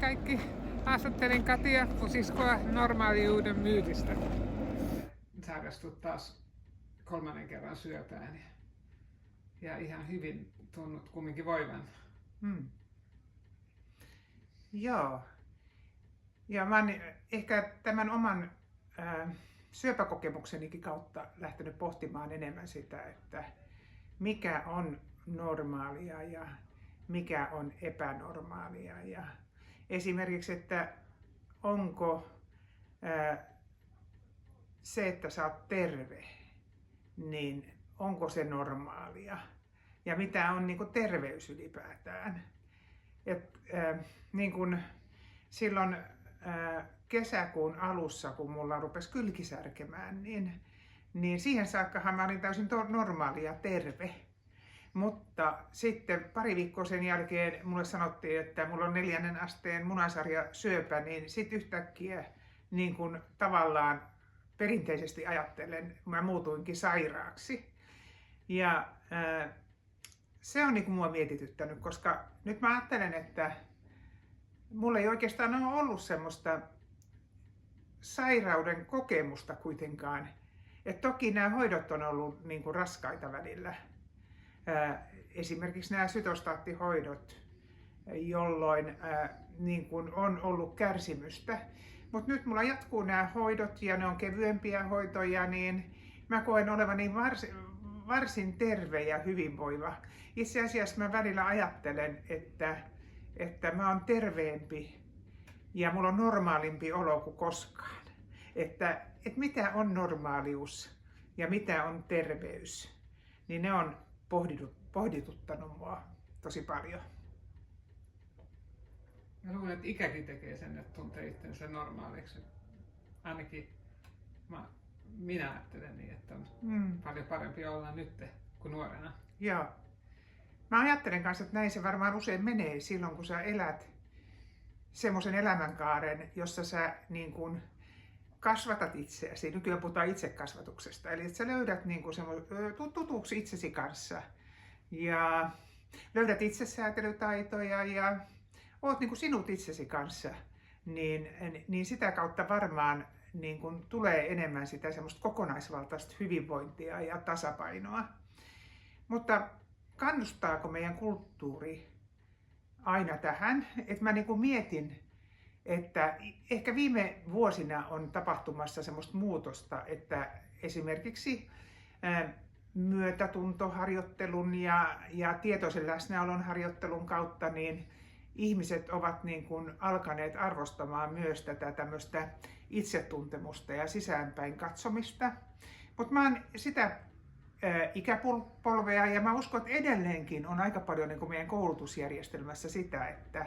Hei kaikki! Haastattelen Katia Pusiskoa normaaliuden myytistä. Sairastut taas 3. kerran syöpään ja ihan hyvin tunnut kumminkin voivan. Joo. Ja mä oon ehkä tämän oman syöpäkokemuksenikin kautta lähtenyt pohtimaan enemmän sitä, että mikä on normaalia ja mikä on epänormaalia. Ja esimerkiksi, että onko se, että sä oot terve, niin onko se normaalia? Ja mitä on niin kuin terveys ylipäätään? Niin kuin silloin kesäkuun alussa, kun mulla rupesi kylki särkemään, niin siihen saakkahan mä olin täysin normaali ja terve. Mutta sitten pari viikkoa sen jälkeen mulle sanottiin, että mulla on 4. asteen munasarja syöpä, niin sitten yhtäkkiä niin kun tavallaan perinteisesti ajattelen, mä muutuinkin sairaaksi. Ja se on niin kuin mua mietityttänyt, koska nyt mä ajattelen, että mulla ei oikeastaan ole ollut semmoista sairauden kokemusta kuitenkaan. Et toki nämä hoidot on ollut niin kuin raskaita välillä. Esimerkiksi nämä sytostaattihoidot, jolloin niin kuin on ollut kärsimystä. Mutta nyt mulla jatkuu nämä hoidot ja ne on kevyempiä hoitoja, niin mä koen olevani varsin terve ja hyvinvoiva. Itse asiassa mä välillä ajattelen, että mä oon terveempi ja mulla on normaalimpi olo kuin koskaan. Että mitä on normaalius ja mitä on terveys, niin ne on pohdituttanut mua tosi paljon. Mä luulen, että ikäkin tekee sen, että tuntee itsensä normaaliksi. Ainakin minä ajattelen niin, että on paljon parempi olla nyt kuin nuorena. Joo. Mä ajattelen kanssa, että näin se varmaan usein menee silloin, kun sä elät semmoisen elämänkaaren, jossa sä niin kun kasvatat itseäsi. Nykyään puhutaan itsekasvatuksesta. Eli että sä löydät niin kun tutuksi itsesi kanssa ja löydät itsesäätelytaitoja ja oot niin kuin sinut itsesi kanssa, niin sitä kautta varmaan niin kuin tulee enemmän sitä semmoista kokonaisvaltaista hyvinvointia ja tasapainoa. Mutta kannustaako meidän kulttuuri aina tähän? Että mä niin kuin mietin, että ehkä viime vuosina on tapahtumassa semmoista muutosta, että esimerkiksi myötätuntoharjoittelun ja tietoisen läsnäolon harjoittelun kautta niin ihmiset ovat niin kuin alkaneet arvostamaan myös tätä tämmöistä itsetuntemusta ja sisäänpäin katsomista. Mutta mä oon sitä ikäpolvea ja mä uskon, että edelleenkin on aika paljon niin kuin meidän koulutusjärjestelmässä sitä, että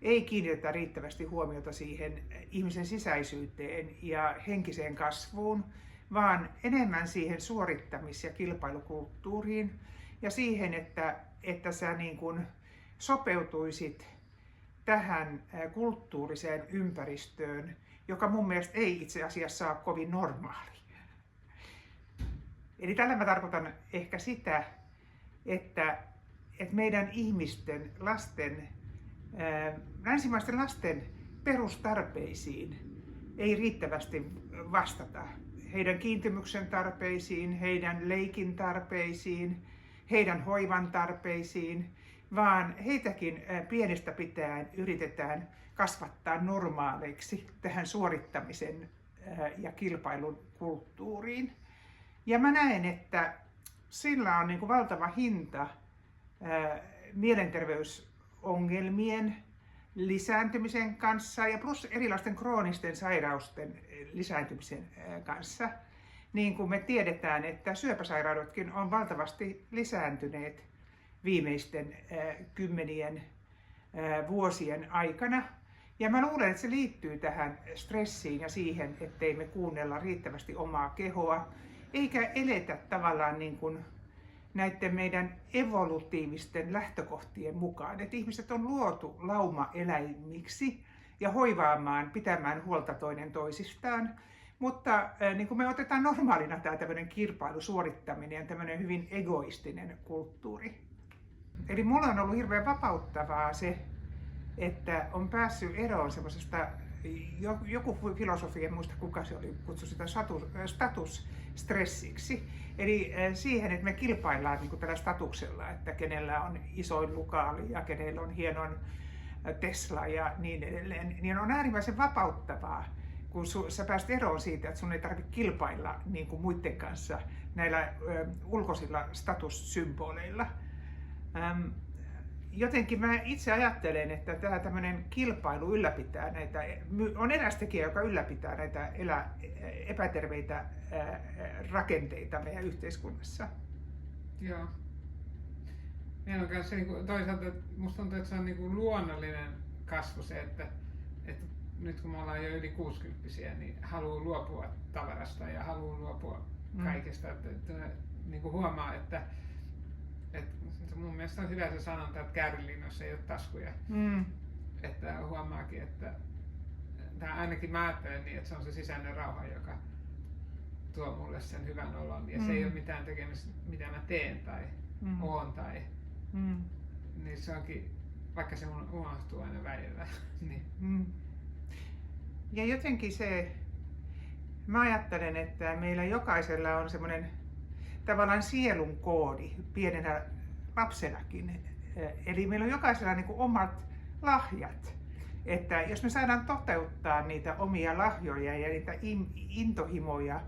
ei kiinnitetä riittävästi huomiota siihen ihmisen sisäisyyteen ja henkiseen kasvuun, vaan enemmän siihen suorittamis- ja kilpailukulttuuriin ja siihen, että sä niin kuin sopeutuisit tähän kulttuuriseen ympäristöön, joka mun mielestä ei itse asiassa ole kovin normaali. Eli tällä mä tarkoitan ehkä sitä, että meidän ihmisten, länsimaisten lasten perustarpeisiin ei riittävästi vastata. Heidän kiintymyksen tarpeisiin, heidän leikin tarpeisiin, heidän hoivan tarpeisiin, vaan heitäkin pienestä pitäen yritetään kasvattaa normaaleiksi tähän suorittamisen ja kilpailun kulttuuriin. Ja mä näen, että sillä on niin kuin valtava hinta mielenterveysongelmien lisääntymisen kanssa ja plus erilaisten kroonisten sairausten lisääntymisen kanssa. Niin kuin me tiedetään, että syöpäsairaudetkin on valtavasti lisääntyneet viimeisten kymmenien vuosien aikana. Ja mä luulen, että se liittyy tähän stressiin ja siihen, ettei me kuunnella riittävästi omaa kehoa, eikä eletä tavallaan niin kuin näiden meidän evolutiivisten lähtökohtien mukaan. Että ihmiset on luotu laumaeläimiksi ja hoivaamaan, pitämään huolta toinen toisistaan. Mutta niin kuin me otetaan normaalina tämä tämmöinen kilpailusuorittaminen ja tämmöinen hyvin egoistinen kulttuuri. Eli mulla on ollut hirveän vapauttavaa se että on päässyt eroon semmoisesta, joku filosofi, en muista kuka se oli, kutsui sitä statusstressiksi. Eli siihen, että me kilpaillaan niin kuin tällä statuksella, että kenellä on isoin lukaali ja kenellä on hienon Tesla ja niin edelleen, niin on äärimmäisen vapauttavaa, kun sä pääst eroon siitä, että sun ei tarvitse kilpailla niin kuin muiden kanssa näillä ulkoisilla statussymboleilla. Jotenkin mä itse ajattelen, että tämä tämmöinen kilpailu ylläpitää näitä, on eräs tekijä, joka ylläpitää näitä epäterveitä rakenteita meidän yhteiskunnassa. Joo. Meillä on myös toisaalta, musta tuntuu, että se on niin luonnollinen kasvu se, että nyt kun me ollaan jo yli 60-vuotiaita, niin haluaa luopua tavarasta ja haluaa luopua kaikesta. Että niin kuin huomaa, että mun mielestä on hyvä se sanonta, että käärylinnoissa ei ole taskuja. Että huomaakin, että ainakin mä ajattelen niin, että se on se sisäinen rauha, joka tuo mulle sen hyvän olon. Ja se ei ole mitään tekemistä, mitä mä teen tai oon tai niin se onkin, vaikka se unohtuu aina välillä. niin. Ja jotenkin mä ajattelen, että meillä jokaisella on semmoinen tavallaan sielun koodi pienenä lapsenakin. Eli meillä on jokaisella niin kuin omat lahjat. Että jos me saadaan toteuttaa niitä omia lahjoja ja niitä intohimoja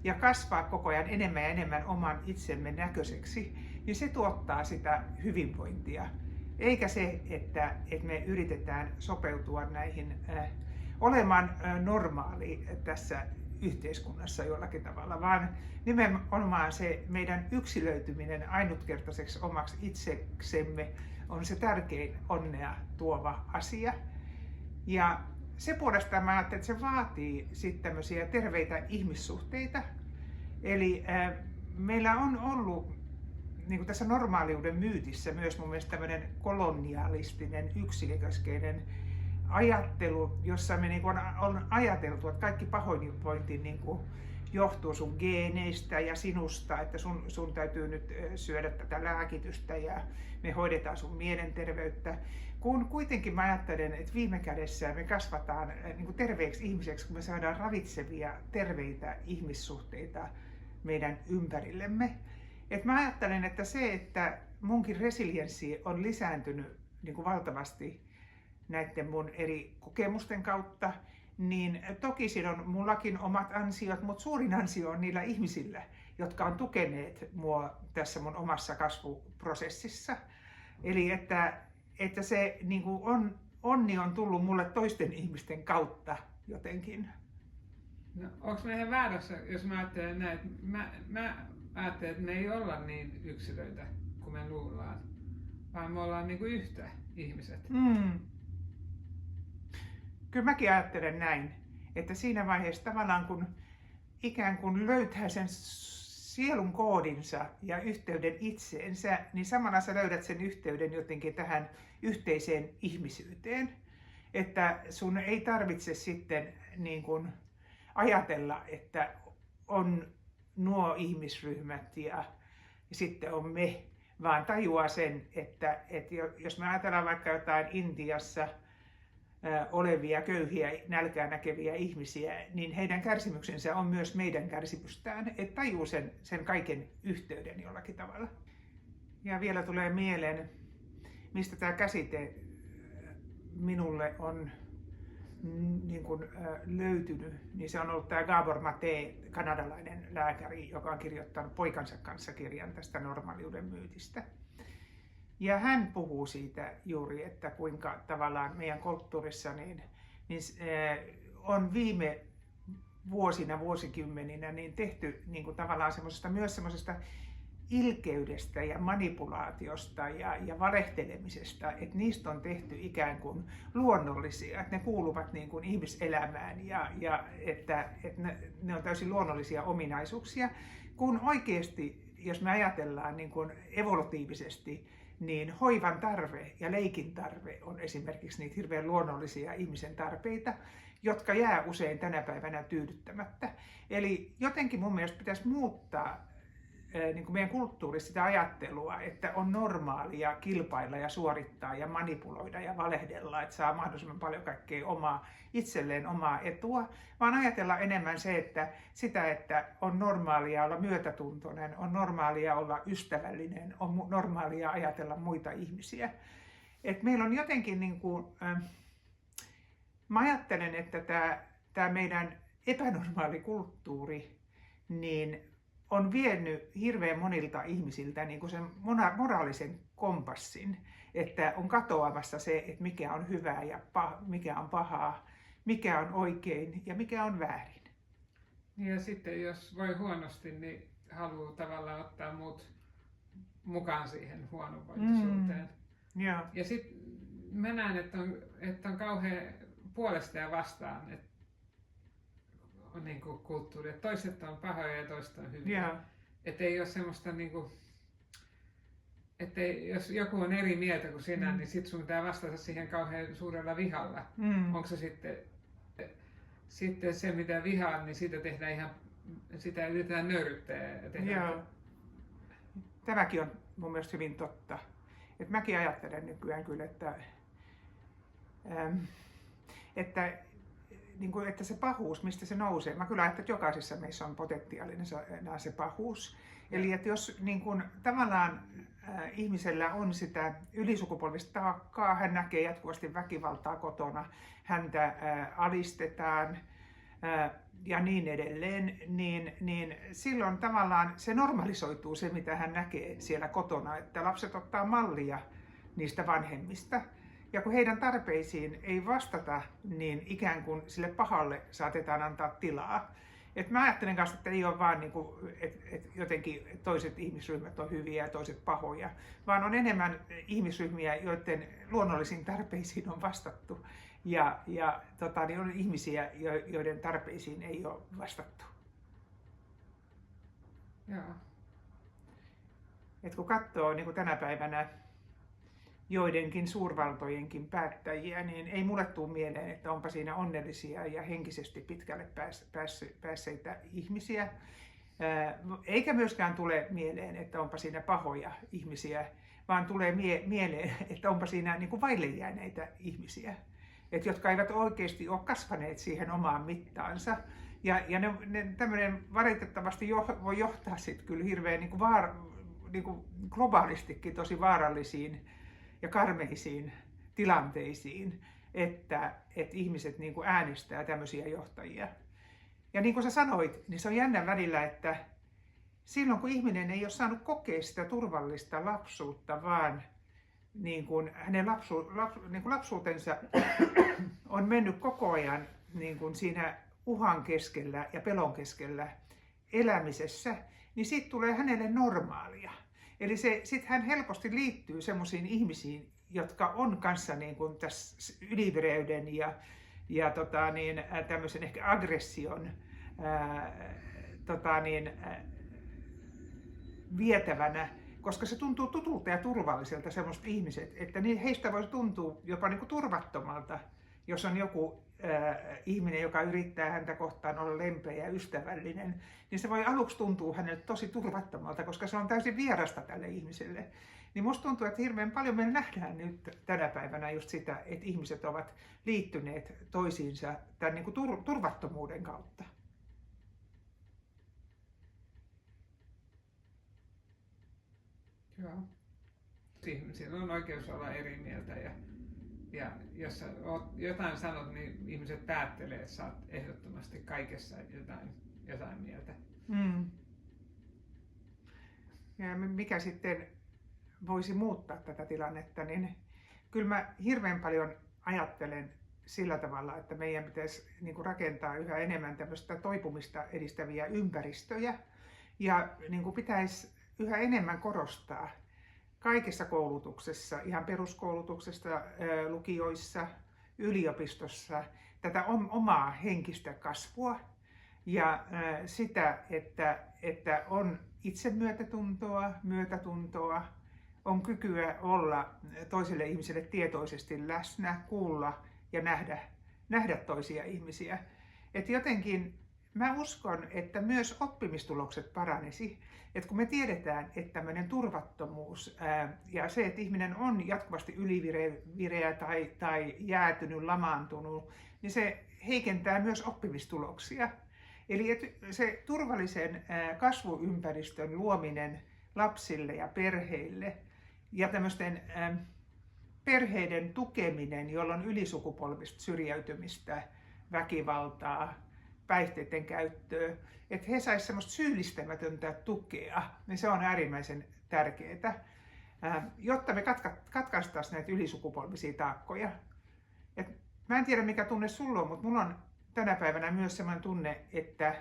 ja kasvaa koko ajan enemmän ja enemmän oman itsemme näköiseksi, niin se tuottaa sitä hyvinvointia. Eikä se, että me yritetään sopeutua näihin olemaan normaali tässä yhteiskunnassa jollakin tavalla, vaan nimenomaan se meidän yksilöityminen ainutkertaiseksi omaksi itseksemme on se tärkein onnea tuova asia. Ja se puolestaan mä ajattelen, että se vaatii sitten tämmöisiä terveitä ihmissuhteita. Eli meillä on ollut niin kuin tässä normaaliuden myytissä myös mun mielestä tämmöinen kolonialistinen, yksilökeskeinen ajattelu, jossa me niin kuin on ajateltu, että kaikki pahoinvointi niin kuin johtuu sun geeneistä ja sinusta, että sun täytyy nyt syödä tätä lääkitystä ja me hoidetaan sun mielenterveyttä. Kun kuitenkin mä ajattelen, että viime kädessä me kasvataan niin kuin terveeksi ihmiseksi, kun me saadaan ravitsevia, terveitä ihmissuhteita meidän ympärillemme. Et mä ajattelen, että se, että munkin resilienssi on lisääntynyt niin kuin valtavasti näiden mun eri kokemusten kautta, niin toki siinä on mullakin omat ansiot, mutta suurin ansio on niillä ihmisillä, jotka on tukeneet mua tässä mun omassa kasvuprosessissa. Eli että se niin kuin onni on tullut mulle toisten ihmisten kautta jotenkin. No, onko me ihan väärässä, jos mä ajattelen näin, että mä ajattelen, että me ei olla niin yksilöitä kuin me luullaan, vaan me ollaan niin kuin yhtä ihmiset. Kyllä mäkin ajattelen näin, että siinä vaiheessa tavallaan kun ikään kuin löytää sen sielun koodinsa ja yhteyden itseensä, niin samalla sä löydät sen yhteyden jotenkin tähän yhteiseen ihmisyyteen. Että sun ei tarvitse sitten niin kuin ajatella, että on nuo ihmisryhmät ja sitten on me, vaan tajuaa sen, että jos me ajatellaan vaikka jotain Intiassa olevia köyhiä, nälkää näkeviä ihmisiä, niin heidän kärsimyksensä on myös meidän kärsimystään, että tajuu sen kaiken yhteyden jollakin tavalla. Ja vielä tulee mieleen, mistä tämä käsite minulle on niin kuin löytynyt, niin se on ollut tämä Gabor Mate, kanadalainen lääkäri, joka on kirjoittanut poikansa kanssa kirjan tästä normaaliuden myytistä. Ja hän puhuu siitä juuri, että kuinka tavallaan meidän kulttuurissa niin on viime vuosina, vuosikymmeninä niin tehty niin kuin tavallaan myös semmoisesta ilkeydestä ja manipulaatiosta ja valehtelemisesta, että niistä on tehty ikään kuin luonnollisia, että ne kuuluvat niin kuin ihmiselämään ja että ne on täysin luonnollisia ominaisuuksia, kun oikeasti, jos me ajatellaan niin kuin evolutiivisesti, niin hoivan tarve ja leikin tarve on esimerkiksi niitä hirveän luonnollisia ihmisen tarpeita, jotka jää usein tänä päivänä tyydyttämättä. Eli jotenkin mun mielestä pitäisi muuttaa niin kuin meidän kulttuurissa sitä ajattelua, että on normaalia kilpailla ja suorittaa ja manipuloida ja valehdella, että saa mahdollisimman paljon kaikkea itselleen omaa etua, vaan ajatella enemmän että on normaalia olla myötätuntoinen, on normaalia olla ystävällinen, on normaalia ajatella muita ihmisiä. Et meillä on jotenkin, mä ajattelen, että tämä meidän epänormaali kulttuuri niin on vienyt hirveän monilta ihmisiltä niin kuin sen moraalisen kompassin, että on katoamassa se, että mikä on hyvää ja mikä on pahaa, mikä on oikein ja mikä on väärin. Ja sitten jos voi huonosti, niin haluaa tavallaan ottaa muut mukaan siihen huonovointisuuteen. Ja sitten mä näen, että on kauhean puolesta ja vastaan, että on niin kuin kulttuuri, että toiset on pahoja ja toiset on hyviä. Että ei ole semmoista että jos joku on eri mieltä kuin sinä, niin sit sun pitää vastata siihen kauhean suurella vihalla. Onko se sitten se, mitä vihaa, niin sitä yritetään nöyryttää. Tämäkin on mun mielestä hyvin totta. Et mäkin ajattelen nykyään kyllä, että se pahuus, mistä se nousee, mä kyllä ajattelen, että jokaisessa meissä on potentiaalinen se pahuus. Eli että jos tavallaan ihmisellä on sitä ylisukupolvista taakkaa, hän näkee jatkuvasti väkivaltaa kotona, häntä alistetaan ja niin edelleen, niin silloin tavallaan se normalisoituu se, mitä hän näkee siellä kotona, että lapset ottaa mallia niistä vanhemmista. Ja kun heidän tarpeisiin ei vastata, niin ikään kuin sille pahalle saatetaan antaa tilaa. Et mä ajattelen kanssa, että ei ole vaan että jotenkin toiset ihmisryhmät on hyviä ja toiset pahoja, vaan on enemmän ihmisryhmiä, joiden luonnollisiin tarpeisiin on vastattu. Ja on ihmisiä, joiden tarpeisiin ei ole vastattu. Et kun katsoo niin kuin tänä päivänä joidenkin suurvaltojenkin päättäjiä, niin ei mulle tule mieleen, että onpa siinä onnellisia ja henkisesti pitkälle päässeitä ihmisiä. Eikä myöskään tule mieleen, että onpa siinä pahoja ihmisiä, vaan tulee mieleen, että onpa siinä niin kuin vaille jääneitä ihmisiä, jotka eivät oikeasti ole kasvaneet siihen omaan mittaansa. Ja ne tämmöinen valitettavasti voi johtaa sitten kyllä hirveän niin kuin globaalistikin tosi vaarallisiin ja karmeisiin tilanteisiin, että ihmiset niin kuin äänestää tämmöisiä johtajia. Ja niin kuin sä sanoit, niin se on jännä välillä, että silloin kun ihminen ei ole saanut kokea sitä turvallista lapsuutta, vaan niin kuin hänen lapsuutensa on mennyt koko ajan niin kuin siinä uhan keskellä ja pelon keskellä elämisessä, niin siitä tulee hänelle normaalia. Eli sitten hän helposti liittyy semmoisiin ihmisiin, jotka on kanssa niin kuin tässä ylivireyden ja tämmöisen ehkä aggression vietävänä, koska se tuntuu tutulta ja turvalliselta semmoiset ihmiset, että heistä voisi tuntua jopa niin kuin turvattomalta, jos on joku ihminen, joka yrittää häntä kohtaan olla lempeä ja ystävällinen, niin se voi aluksi tuntua hänelle tosi turvattomalta, koska se on täysin vierasta tälle ihmiselle. Niin musta tuntuu, että hirveän paljon me nähdään nyt tänä päivänä just sitä, että ihmiset ovat liittyneet toisiinsa tämän niin kuin turvattomuuden kautta. Joo. Ihmisillä on oikeus olla eri mieltä ja jos sä jotain sanot, niin ihmiset päättelee, että sä oot ehdottomasti kaikessa jotain mieltä. Ja mikä sitten voisi muuttaa tätä tilannetta, niin kyllä mä hirveän paljon ajattelen sillä tavalla, että meidän pitäisi niin kuin rakentaa yhä enemmän tämmöistä toipumista edistäviä ympäristöjä ja niin kuin pitäisi yhä enemmän korostaa kaikessa koulutuksessa, ihan peruskoulutuksesta, lukioissa, yliopistossa, tätä omaa henkistä kasvua ja sitä, että on myötätuntoa, on kykyä olla toiselle ihmiselle tietoisesti läsnä, kuulla ja nähdä toisia ihmisiä. Et jotenkin mä uskon, että myös oppimistulokset paranisi. Et kun me tiedetään, että tämmöinen turvattomuus ja se, että ihminen on jatkuvasti ylivireä tai jäätynyt, lamaantunut, niin se heikentää myös oppimistuloksia. Eli se turvallisen kasvuympäristön luominen lapsille ja perheille ja tämmöisten perheiden tukeminen, jolla on ylisukupolvista syrjäytymistä, väkivaltaa, päihteiden käyttöä, että he saisivat semmoista syyllistämätöntä tukea, niin se on äärimmäisen tärkeää, jotta me katkaistaisiin näitä ylisukupolvisia taakkoja. Et mä en tiedä mikä tunne sulla on, mutta mulla on tänä päivänä myös sellainen tunne, että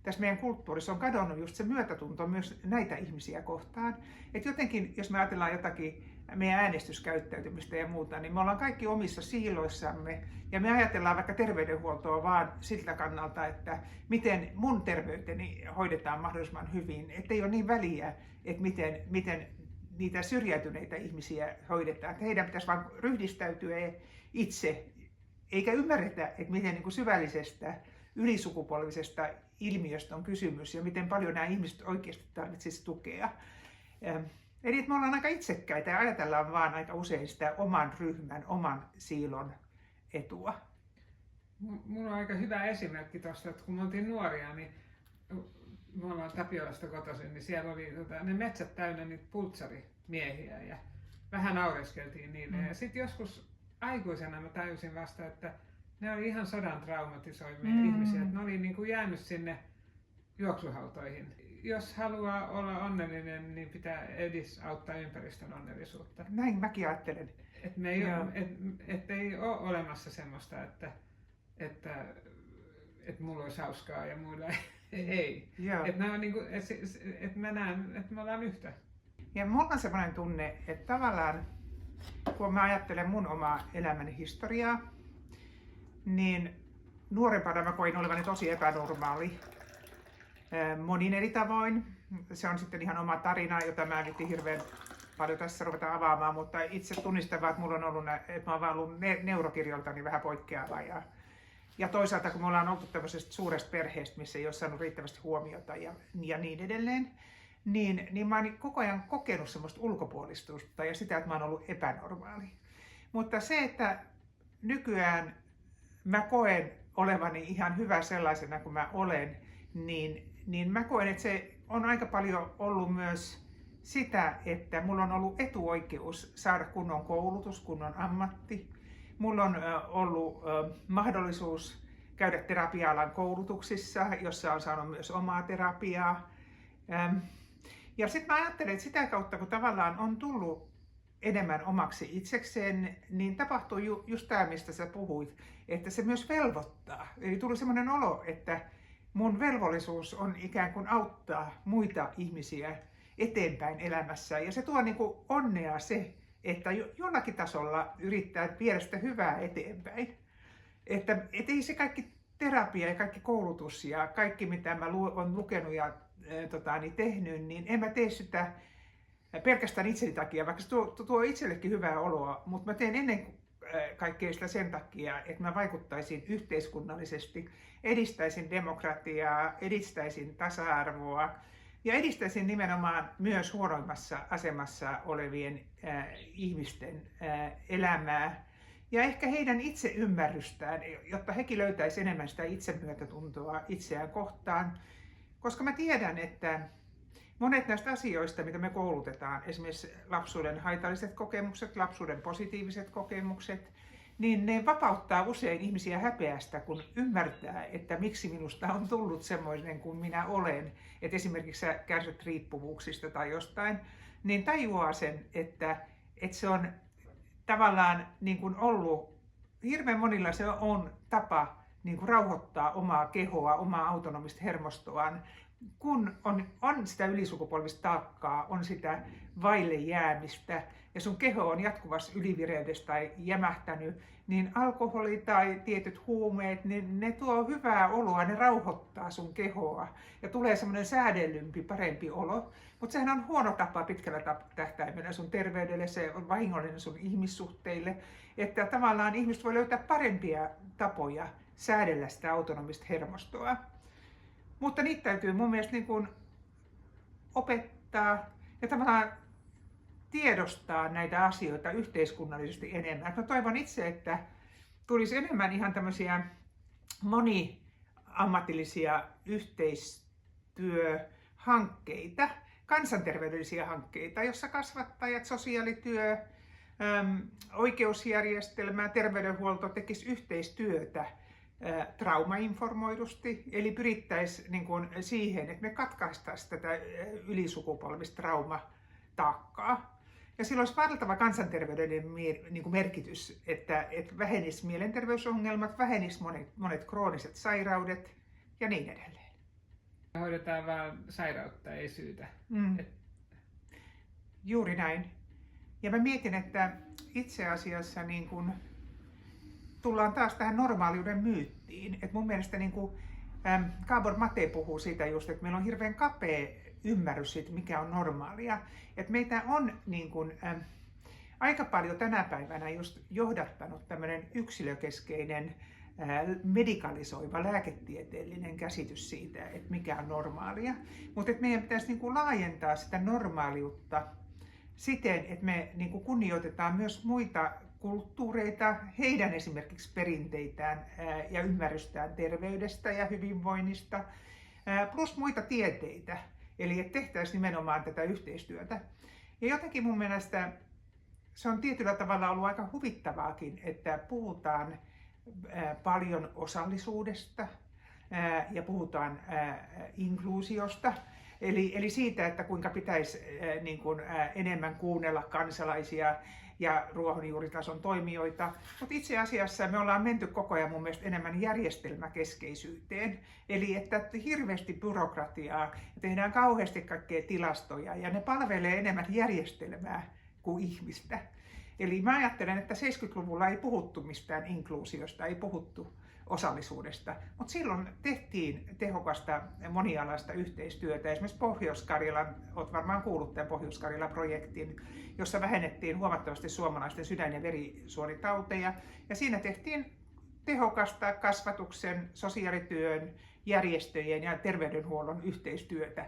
tässä meidän kulttuurissa on kadonnut just se myötätunto myös näitä ihmisiä kohtaan. Että jotenkin, jos me ajatellaan jotakin meidän äänestyskäyttäytymistä ja muuta, niin me ollaan kaikki omissa siiloissamme ja me ajatellaan vaikka terveydenhuoltoa vaan siltä kannalta, että miten mun terveyteni hoidetaan mahdollisimman hyvin. Että ei ole niin väliä, että miten niitä syrjäytyneitä ihmisiä hoidetaan. Että heidän pitäisi vaan ryhdistäytyä itse, eikä ymmärretä, että miten niin kuin syvällisestä ylisukupolvisesta ilmiöstä on kysymys ja miten paljon nämä ihmiset oikeasti tarvitsisivat tukea. Eli me ollaan aika itsekkäitä ja ajatellaan vaan aika usein sitä oman ryhmän, oman siilon etua. Mulla on aika hyvä esimerkki tuosta, että kun me oltiin nuoria, niin me ollaan Tapiolasta kotoisin, niin siellä oli ne metsät täynnä niitä pultsarimiehiä ja vähän naureskeltiin niille. Ja sitten joskus aikuisena mä tajusin vasta, että ne oli ihan sodan traumatisoimia ihmisiä, että ne oli niin kuin jäänyt sinne juoksuhautoihin. Jos haluaa olla onnellinen, niin pitää auttaa ympäristön onnellisuutta. Näin mäkin ajattelen. Että ei ole olemassa semmoista, että mulla olisi hauskaa ja muilla ei. Että niinku, mä näen, että me ollaan yhtä. Ja mulla on semmoinen tunne, että tavallaan kun mä ajattelen mun omaa elämäni historiaa, niin nuorempana mä koin olevani tosi epänormaali monin eri tavoin. Se on sitten ihan oma tarina, jota mä en nyt hirveän paljon tässä ruveta avaamaan, mutta itse tunnistan vaan, että mulla on ollut, että mä oon vaan ollut neurokirjoltani vähän poikkeava. Ja toisaalta kun me ollaan oltu tämmöisestä suuresta perheestä, missä ei ole saanut riittävästi huomiota ja niin edelleen, niin mä oon koko ajan kokenut semmoista ulkopuolistusta ja sitä, että mä oon ollut epänormaali. Mutta se, että nykyään mä koen olevani ihan hyvä sellaisena kuin mä olen, niin mä koen, että se on aika paljon ollut myös sitä, että mulla on ollut etuoikeus saada kunnon koulutus, kunnon ammatti. Mulla on ollut mahdollisuus käydä terapia-alan koulutuksissa, jossa on saanut myös omaa terapiaa. Ja sitten mä ajattelen, että sitä kautta, kun tavallaan on tullut enemmän omaksi itsekseen, niin tapahtuu just tämä, mistä sä puhuit, että se myös velvoittaa. Eli tuli semmoinen olo, että mun velvollisuus on ikään kuin auttaa muita ihmisiä eteenpäin elämässä. Ja se tuo niin kuin onnea se, että jollakin tasolla yrittää viedä sitä hyvää eteenpäin. Että ei se kaikki terapia ja kaikki koulutus ja kaikki mitä mä olen lukenut ja tehnyt, niin en mä tee sitä pelkästään itseni takia, vaikka se tuo itsellekin hyvää oloa, mutta mä teen ennen kaikkea sitä sen takia, että mä vaikuttaisin yhteiskunnallisesti, edistäisin demokratiaa, edistäisin tasa-arvoa ja edistäisin nimenomaan myös huonoimmassa asemassa olevien ihmisten elämää ja ehkä heidän itseymmärrystään, jotta hekin löytäisivät enemmän sitä itsemyötätuntoa itseään kohtaan, koska mä tiedän, että monet näistä asioista, mitä me koulutetaan, esimerkiksi lapsuuden haitalliset kokemukset, lapsuuden positiiviset kokemukset, niin ne vapauttaa usein ihmisiä häpeästä, kun ymmärtää, että miksi minusta on tullut semmoinen kuin minä olen. Että esimerkiksi sä kärsyt riippuvuuksista tai jostain, niin tajuaa sen, että se on tavallaan niin kuin ollut, hirveän monilla se on tapa niin kuin rauhoittaa omaa kehoa, omaa autonomista hermostoaan, kun on sitä ylisukupolvista taakkaa, on sitä vaille jäämistä ja sun keho on jatkuvassa ylivireydessä tai jämähtänyt, niin alkoholi tai tietyt huumeet, niin ne tuo hyvää oloa, ne rauhoittaa sun kehoa ja tulee semmoinen säädellympi, parempi olo. Mutta sehän on huono tapa pitkällä tähtäimellä sun terveydelle, se on vahingollinen sun ihmissuhteille, että tavallaan ihmiset voi löytää parempia tapoja säädellä sitä autonomista hermostoa. Mutta niitä täytyy mun mielestä niin kuin opettaa ja tavallaan tiedostaa näitä asioita yhteiskunnallisesti enemmän. Mä toivon itse, että tulisi enemmän ihan tämmöisiä moniammatillisia yhteistyöhankkeita, kansanterveydellisiä hankkeita, jossa kasvattajat, sosiaalityö, oikeusjärjestelmä, terveydenhuolto tekisi yhteistyötä traumainformoidusti, eli pyrittäisiin niin kuin siihen, että me katkaistaisiin tätä ylisukupolvista traumataakkaa. Ja sillä olisi valtava kansanterveydellinen niin kuin merkitys, että vähenisi mielenterveysongelmat, vähenisi monet krooniset sairaudet ja niin edelleen. Hoidetaan vaan sairautta, ei syytä. Juuri näin. Ja mä mietin, että itse asiassa niin kun tullaan taas tähän normaaliuden myyttiin. Et mun mielestä niin kun, Gabor Mate puhuu siitä just, että meillä on hirveän kapea ymmärrys siitä, mikä on normaalia. Et meitä on niin kun, aika paljon tänä päivänä just johdattanut tämmöinen yksilökeskeinen medikalisoiva lääketieteellinen käsitys siitä, että mikä on normaalia. Mutta meidän pitäisi niin kun laajentaa sitä normaaliutta siten, että me niin kuin kunnioitetaan myös muita kulttuureita, heidän esimerkiksi perinteitään ja ymmärrystään terveydestä ja hyvinvoinnista, plus muita tieteitä. Eli että tehtäisiin nimenomaan tätä yhteistyötä. Ja jotenkin mun mielestä se on tietyllä tavalla ollut aika huvittavaakin, että puhutaan paljon osallisuudesta ja puhutaan inkluusiosta. Eli siitä, että kuinka pitäisi niin kuin, enemmän kuunnella kansalaisia ja ruohonjuuritason toimijoita. Mutta itse asiassa me ollaan menty koko ajan mun mielestä enemmän järjestelmäkeskeisyyteen. Eli että hirveästi byrokratiaa, tehdään kauheasti kaikkea tilastoja ja ne palvelee enemmän järjestelmää kuin ihmistä. Eli mä ajattelen, että 70-luvulla ei puhuttu mistään inkluusiosta, ei puhuttu osallisuudesta, mutta silloin tehtiin tehokasta monialaista yhteistyötä. Esimerkiksi Pohjois-Karjalan, olet varmaan kuullut tämän Pohjois-Karjala-projektin, jossa vähennettiin huomattavasti suomalaisten sydän- ja verisuonitauteja. Ja siinä tehtiin tehokasta kasvatuksen, sosiaalityön, järjestöjen ja terveydenhuollon yhteistyötä.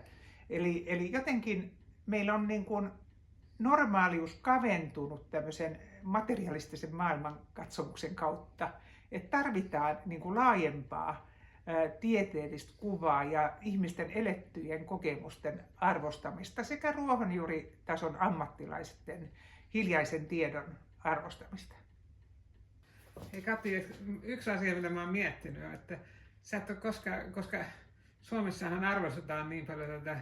Eli jotenkin meillä on niin kuin normaalius kaventunut tämmöisen materialistisen maailmankatsomuksen kautta. Että tarvitaan niin kuin laajempaa tieteellistä kuvaa ja ihmisten elettyjen kokemusten arvostamista sekä ruohonjuuritason ammattilaisten hiljaisen tiedon arvostamista. Hei Kati, yksi asia, mitä mä oon miettinyt, on, että sä et ole koska Suomessahan arvostetaan niin paljon tätä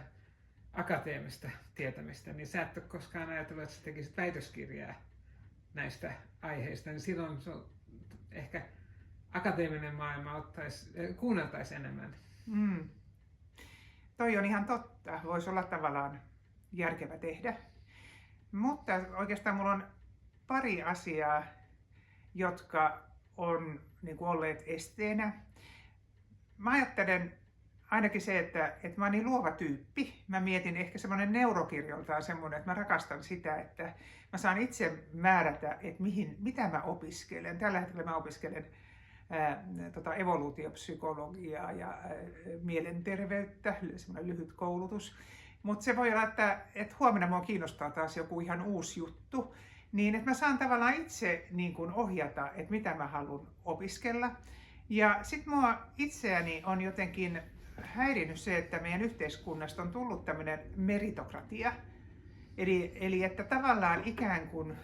akateemista tietämistä, niin sä et ole koskaan ajatellut, että sä tekisit väitöskirjaa näistä aiheista, niin silloin ehkä akateeminen maailma kuunneltaisi enemmän. Toi on ihan totta. Voisi olla tavallaan järkevä tehdä. Mutta oikeastaan mulla on pari asiaa, jotka on niin kuin olleet esteenä. Mä ajattelen ainakin se, että mä oon niin luova tyyppi. Mä mietin ehkä semmoinen neurokirjoltaan semmoinen, että mä rakastan sitä, että mä saan itse määrätä, että mitä mä opiskelen. Tällä hetkellä mä opiskelen evoluutiopsykologiaa ja mielenterveyttä, semmoinen lyhyt koulutus. Mutta se voi olla, että huomenna mua kiinnostaa taas joku ihan uusi juttu, niin että mä saan tavallaan itse niin kun ohjata, että mitä mä haluan opiskella. Ja sitten mua itseäni on jotenkin häirinnyt se, että meidän yhteiskunnasta on tullut tämmöinen meritokratia. Eli että tavallaan ikään kuin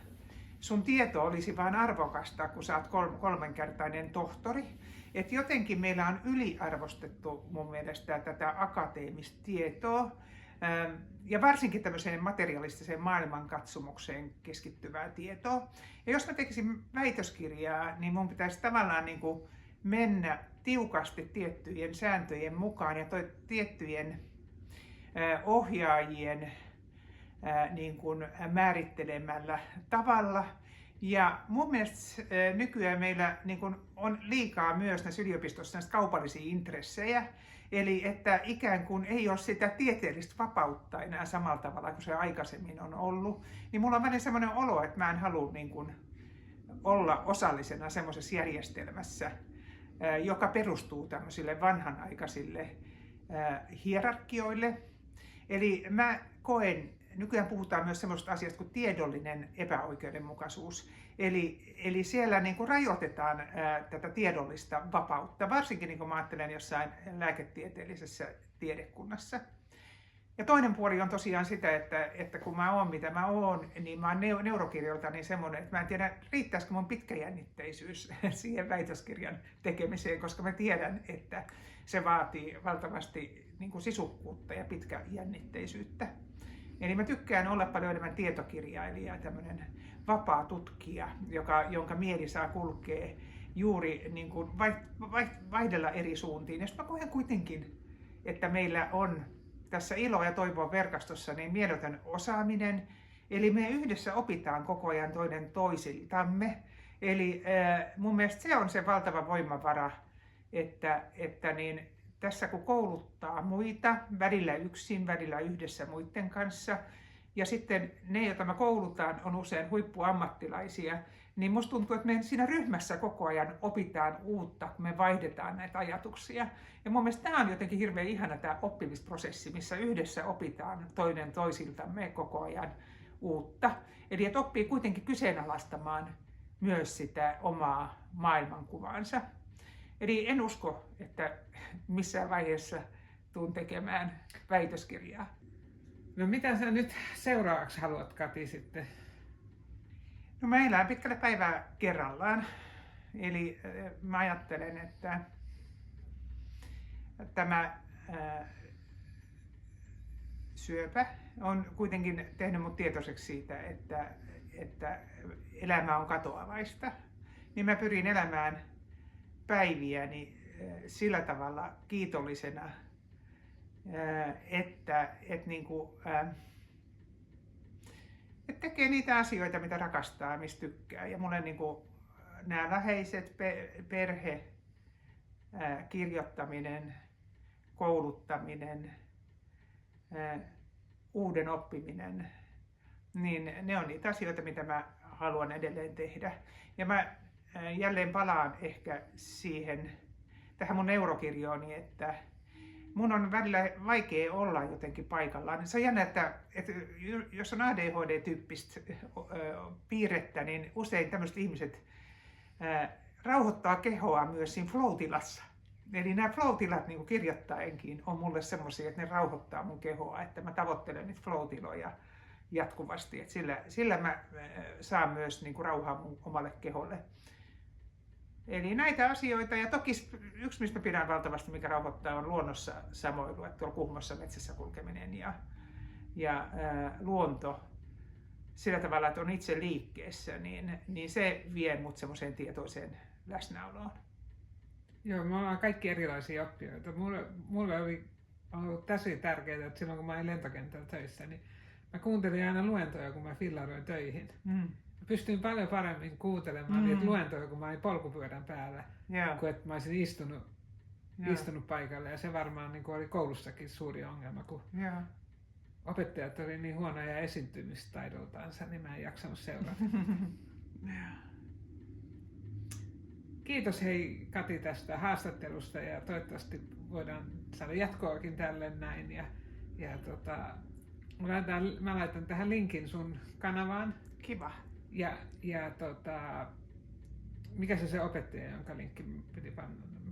sun tieto olisi vain arvokasta, kun sä oot kolmenkertainen tohtori. Että jotenkin meillä on yliarvostettu mun mielestä tätä akateemista tietoa ja varsinkin tämmöiseen materialistiseen maailmankatsomukseen keskittyvää tietoa. Ja jos mä tekisin väitöskirjaa, niin mun pitäisi tavallaan niin kuin mennä tiukasti tiettyjen sääntöjen mukaan ja tiettyjen ohjaajien niin kuin määrittelemällä tavalla. Ja mun mielestä nykyään meillä niin kuin on liikaa myös näissä yliopistossa näistä kaupallisia intressejä. Eli että ikään kuin ei ole sitä tieteellistä vapautta enää samalla tavalla kuin se aikaisemmin on ollut. Niin mulla on välillä sellainen olo, että mä en halua niin kuin olla osallisena semmoisessa järjestelmässä, joka perustuu tämmöisille vanhanaikaisille hierarkioille. Eli mä koen, nykyään puhutaan myös semmoista asiasta kuin tiedollinen epäoikeudenmukaisuus. Eli siellä niin kuin rajoitetaan tätä tiedollista vapautta, varsinkin niin kuin mä ajattelen jossain lääketieteellisessä tiedekunnassa. Ja toinen puoli on tosiaan sitä, että kun mä oon mitä mä oon, niin mä oon neurokirjoiltani semmoinen, että mä en tiedä riittäisikö mun pitkäjännitteisyys siihen väitöskirjan tekemiseen, koska mä tiedän, että se vaatii valtavasti niin kuin sisukkuutta ja pitkäjännitteisyyttä. Eli mä tykkään olla paljon enemmän tietokirjailija, tämmöinen vapaa tutkija, jonka mieli saa kulkea juuri niin kuin vaihdella eri suuntiin. Ja mä koen kuitenkin, että meillä on tässä ilo- ja toivon verkostossa niin mieletön osaaminen. Eli me yhdessä opitaan koko ajan toinen toisiltamme. Eli mun mielestä se on se valtava voimavara, että niin tässä kun kouluttaa muita, välillä yksin, välillä yhdessä muiden kanssa, ja sitten ne, joita me koulutaan, on usein huippuammattilaisia, niin musta tuntuu, että me siinä ryhmässä koko ajan opitaan uutta, kun me vaihdetaan näitä ajatuksia. Ja mun mielestä tämä on jotenkin hirveän ihana tämä oppimisprosessi, missä yhdessä opitaan toinen toisiltamme koko ajan uutta. Eli että oppii kuitenkin kyseenalaistamaan myös sitä omaa maailmankuvaansa. Eli en usko, että missään vaiheessa tuun tekemään väitöskirjaa. No mitä sä nyt seuraavaksi haluat, Kati, sitten? No mä elän pitkällä päivää kerrallaan. Eli mä ajattelen, että tämä syöpä on kuitenkin tehnyt mut tietoiseksi siitä, että elämä on katoavaista. Niin mä pyrin elämään päiviäni sillä tavalla kiitollisena, että tekee niitä asioita, mitä rakastaa, mistä tykkää. Ja mulle niin kuin nämä läheiset, perhe, kirjoittaminen, kouluttaminen, uuden oppiminen, niin ne on niitä asioita, mitä mä haluan edelleen tehdä. Ja mä jälleen palaan ehkä tähän mun neurokirjooni, että mun on välillä vaikea olla jotenkin paikallaan. Se on jännä, että jos on ADHD-tyyppistä piirrettä, niin usein tämmöiset ihmiset rauhoittaa kehoa myös siinä flow-tilassa. Eli nämä flow-tilat niin kuin kirjoittaenkin on mulle semmoisia, että ne rauhoittaa mun kehoa, että mä tavoittelen niitä flow-tiloja jatkuvasti. Että sillä mä saan myös niin kuin rauhaa mun omalle keholle. Eli näitä asioita, ja toki yksi mistä pidän valtavasti, mikä rauhoittaa, on luonnossa samoilu, että tuolla Kuhmossa metsässä kulkeminen ja luonto sillä tavalla, että on itse liikkeessä, niin se vie mut semmoiseen tietoiseen läsnäoloon. Joo, me ollaan kaikki erilaisia oppijoita. Mulle oli ollut tosi tärkeää, että silloin kun mä olin lentokentällä töissä, niin mä kuuntelin aina luentoja, kun mä fillaroin töihin. Pystyin paljon paremmin kuuntelemaan niitä luentoja, kun mä olin polkupyörän päällä, kuin että mä olisin istunut paikalle. Ja se varmaan niin oli koulussakin suuri ongelma, kun opettajat oli niin huonoja esiintymistaidoltaansa, niin mä en jaksanut seurata. Kiitos hei Kati tästä haastattelusta, ja toivottavasti voidaan saada jatkoakin tälle näin. Mä laitan tähän linkin sun kanavaan. Kiva. Ja mikä se opettaja, jonka linkki piti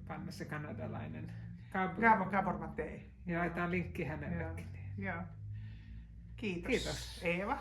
panna, se kanadalainen? Gabor Matei. Ja laitetaan linkki hänellekin. Joo. Kiitos. Kiitos. Eeva.